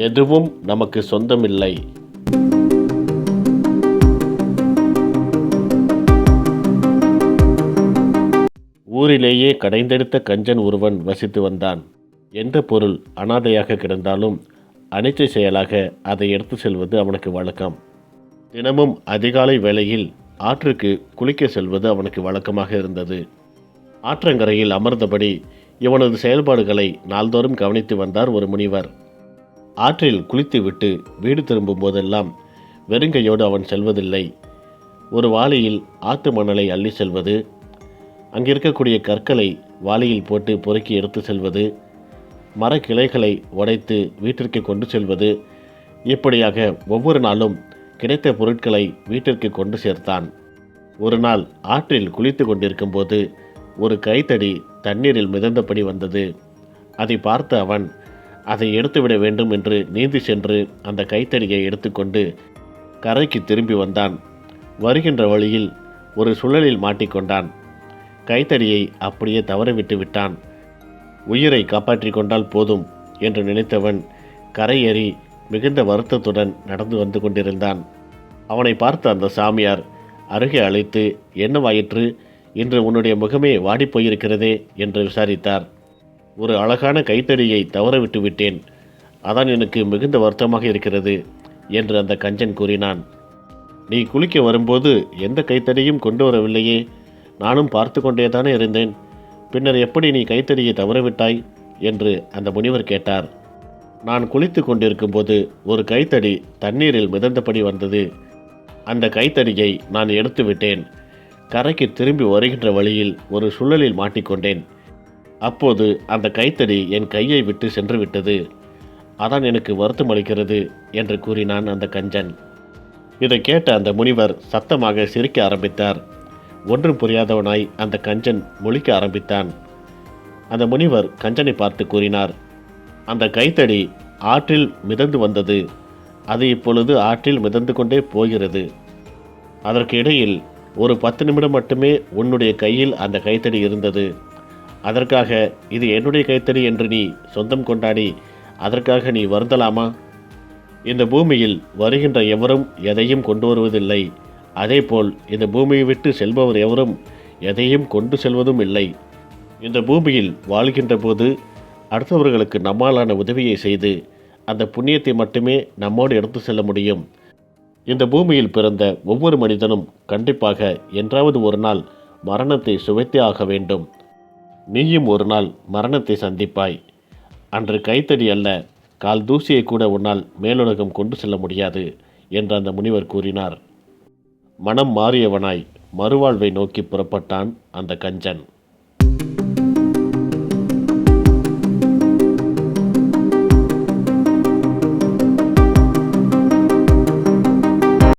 எதுவும் நமக்கு சொந்தமில்லை. ஊரிலேயே கடைந்தெடுத்த கஞ்சன் ஒருவன் வசித்து வந்தான். எந்த பொருள் அனாதையாக கிடந்தாலும் அனிச்சை செயலாக அதை எடுத்து செல்வது அவனுக்கு வழக்கம். தினமும் அதிகாலை வேளையில் ஆற்றுக்கு குளிக்க செல்வது அவனுக்கு வழக்கமாக இருந்தது. ஆற்றங்கரையில் அமர்ந்தபடி இவனது செயல்பாடுகளை நாள்தோறும் கவனித்து வந்தார் ஒரு முனிவர். ஆற்றில் குளித்துவிட்டு வீடு திரும்பும் போதெல்லாம் வெறுங்கையோடு அவன் செல்வதில்லை. ஒரு வாளியில் ஆற்று மணலை அள்ளி செல்வது, அங்கிருக்கக்கூடிய கற்களை வாளியில் போட்டு பொறுக்கி எடுத்து செல்வது, மரக்கிளைகளை உடைத்து வீட்டிற்கு கொண்டு செல்வது, இப்படியாக ஒவ்வொரு நாளும் கிடைத்த பொருட்களை வீட்டிற்கு கொண்டு சேர்த்தான். ஒரு நாள் ஆற்றில் குளித்து கொண்டிருக்கும் போது ஒரு கைத்தடி தண்ணீரில் மிதந்தபடி வந்தது. அதை பார்த்த அவன் அதை எடுத்துவிட வேண்டும் என்று நீந்தி சென்று அந்த கைத்தடியை எடுத்துக்கொண்டு கரைக்கு திரும்பி வந்தான். வருகின்ற வழியில் ஒரு சுழலில் மாட்டிக்கொண்டான். கைத்தடியை அப்படியே தவறவிட்டு விட்டான். உயிரை காப்பாற்றி கொண்டால் போதும் என்று நினைத்தவன் கரையேறி மிகுந்த வருத்தத்துடன் நடந்து வந்து கொண்டிருந்தான். அவனை பார்த்த அந்த சாமியார் அருகே அழைத்து, என்னவாயிற்று, இன்று உன்னுடைய முகமே வாடிப்போயிருக்கிறதே என்று விசாரித்தார். ஒரு அழகான கைத்தடியை தவறவிட்டு விட்டேன், அதான் எனக்கு மிகுந்த வருத்தமாக இருக்கிறது என்று அந்த கஞ்சன் கூறினான். நீ குளிக்க வரும்போது எந்த கைத்தடியும் கொண்டு வரவில்லையே, நானும் பார்த்து கொண்டேதானே இருந்தேன், பின்னர் எப்படி நீ கைத்தடியை தவறவிட்டாய் என்று அந்த முனிவர் கேட்டார். நான் குளித்து கொண்டிருக்கும் போது ஒரு கைத்தடி தண்ணீரில் மிதந்தபடி வந்தது. அந்த கைத்தடியை நான் எடுத்து விட்டேன். கரைக்கு திரும்பி வருகின்ற வழியில் ஒரு சுழலில் மாட்டிக்கொண்டேன். அப்போது அந்த கைத்தடி என் கையை விட்டு சென்று விட்டது, அதான் எனக்கு வருத்தம் அளிக்கிறது என்று கூறினான் அந்த கஞ்சன். இதை கேட்ட அந்த முனிவர் சத்தமாக சிரிக்க ஆரம்பித்தார். ஒன்றும் புரியாதவனாய் அந்த கஞ்சன் முழிக்க ஆரம்பித்தான். அந்த முனிவர் கஞ்சனை பார்த்து கூறினார், அந்த கைத்தடி ஆற்றில் மிதந்து வந்தது, அது இப்பொழுது ஆற்றில் மிதந்து கொண்டே போகிறது. அதற்கு இடையில் ஒரு 10 நிமிடம் மட்டுமே உன்னுடைய கையில் அந்த கைத்தடி இருந்தது. அதற்காக இது என்னுடைய கைத்தடி என்று நீ சொந்தம் கொண்டாடி அதற்காக நீ வருந்தலாமா? இந்த பூமியில் வருகின்ற எவரும் எதையும் கொண்டு வருவதில்லை. அதேபோல் இந்த பூமியை விட்டு செல்பவர் எவரும் எதையும் கொண்டு செல்வதும் இல்லை. இந்த பூமியில் வாழ்கின்ற போது அடுத்தவர்களுக்கு நம்மாலான உதவியை செய்து அந்த புண்ணியத்தை மட்டுமே நம்மோடு எடுத்து செல்ல முடியும். இந்த பூமியில் பிறந்த ஒவ்வொரு மனிதனும் கண்டிப்பாக என்றாவது ஒரு நாள் மரணத்தை சுவைத்தே ஆக வேண்டும். நீயும் ஒரு நாள் மரணத்தை சந்திப்பாய். அன்று கைத்தடி அல்ல, கால் தூசியை கூட உன்னால் மேலுலகம் கொண்டு செல்ல முடியாது என்று அந்த முனிவர் கூறினார். மனம் மாறியவனாய் மறுவாழ்வை நோக்கி புறப்பட்டான் அந்த கஞ்சன்.